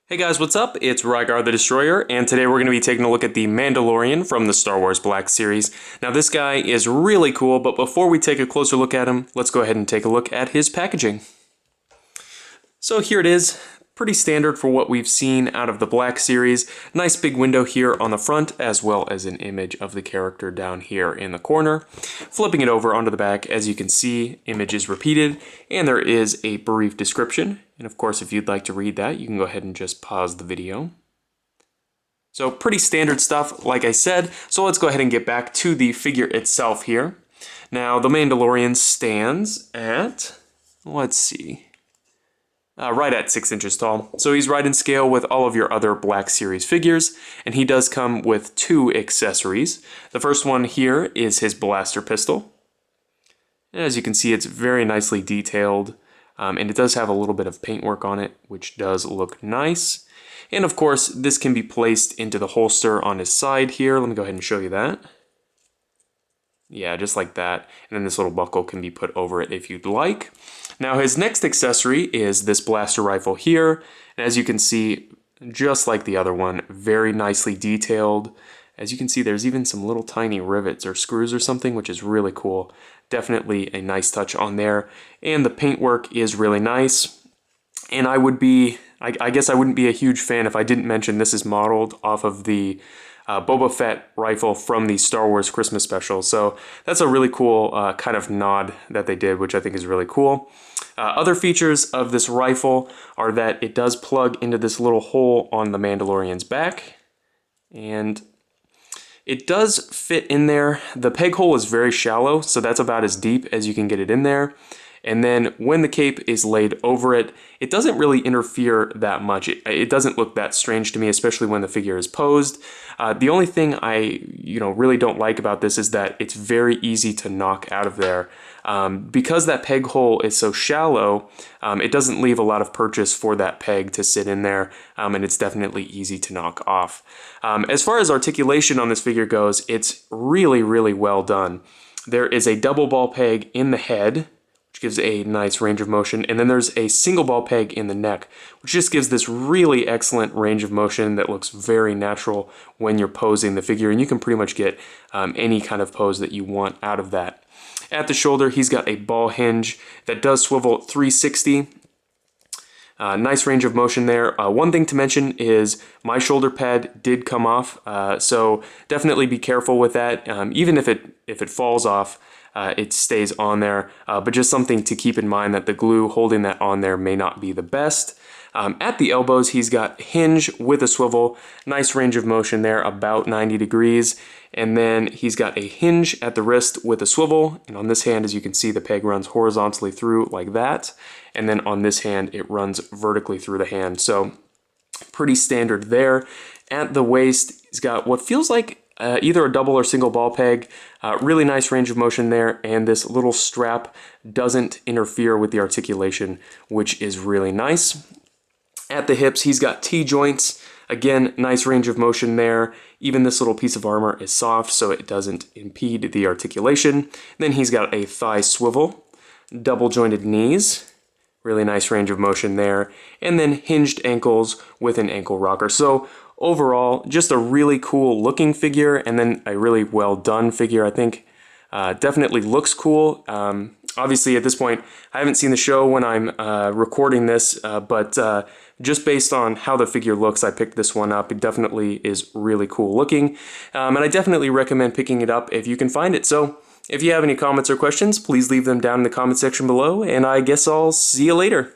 Hey guys, what's up? It's Rygar the Destroyer, and today we're going to be taking a look at the Mandalorian from the Star Wars Black Series. Now this guy is really cool, but before we take a closer look at him, let's go ahead and take a look at his packaging. So here it is, pretty standard for what we've seen out of the Black Series. Nice big window here on the front, as well as an image of the character down here in the corner. Flipping it over onto the back, as you can see, image is repeated, and there is a brief description. And of course, if you'd like to read that, you can go ahead and just pause the video. So pretty standard stuff, like I said. So let's go ahead and get back to the figure itself here. Now, the Mandalorian stands at, let's see, right at 6 inches tall. So he's right in scale with all of your other Black Series figures, and he does come with 2 accessories. The first one here is his blaster pistol. And as you can see, it's very nicely detailed. And it does have a little bit of paintwork on it, which does look nice. And of course, this can be placed into the holster on his side here. Let me go ahead and show you that. Yeah, just like that. And then this little buckle can be put over it if you'd like. Now his next accessory is this blaster rifle here. And as you can see, just like the other one, very nicely detailed. As you can see, there's even some little tiny rivets or screws or something, which is really cool. Definitely a nice touch on there. And the paintwork is really nice. And I guess I wouldn't be a huge fan if I didn't mention this is modeled off of the Boba Fett rifle from the Star Wars Christmas special. So that's a really cool kind of nod that they did, which I think is really cool. Other features of this rifle are that it does plug into this little hole on the Mandalorian's back. And it does fit in there. The peg hole is very shallow, so that's about as deep as you can get it in there. And then when the cape is laid over it, it doesn't really interfere that much. It doesn't look that strange to me, especially when the figure is posed. The only thing I really don't like about this is that it's very easy to knock out of there. Because that peg hole is so shallow, it doesn't leave a lot of purchase for that peg to sit in there, and it's definitely easy to knock off. As far as articulation on this figure goes, it's really, really well done. There is a double ball peg in the head, which gives a nice range of motion, and then there's a single ball peg in the neck, which just gives this really excellent range of motion that looks very natural when you're posing the figure, and you can pretty much get any kind of pose that you want out of that. At the shoulder, he's got a ball hinge that does swivel 360. Nice range of motion there. One thing to mention is my shoulder pad did come off, so definitely be careful with that. Even if it falls off, it stays on there, but just something to keep in mind that the glue holding that on there may not be the best. At the elbows, he's got hinge with a swivel, nice range of motion there, about 90 degrees. And then he's got a hinge at the wrist with a swivel. And on this hand, as you can see, the peg runs horizontally through like that. And then on this hand, it runs vertically through the hand. So pretty standard there. At the waist, he's got what feels like either a double or single ball peg. Really nice range of motion there, and this little strap doesn't interfere with the articulation, which is really nice. At the hips, he's got T-joints. Again, nice range of motion there. Even this little piece of armor is soft, so it doesn't impede the articulation. Then he's got a thigh swivel, double jointed knees, really nice range of motion there, and then hinged ankles with an ankle rocker. So overall, just a really cool looking figure, and then a really well done figure. I think definitely looks cool. Obviously, at this point, I haven't seen the show when I'm recording this, but just based on how the figure looks, I picked this one up. It definitely is really cool looking, and I definitely recommend picking it up if you can find it. So if you have any comments or questions, please leave them down in the comment section below, and I guess I'll see you later.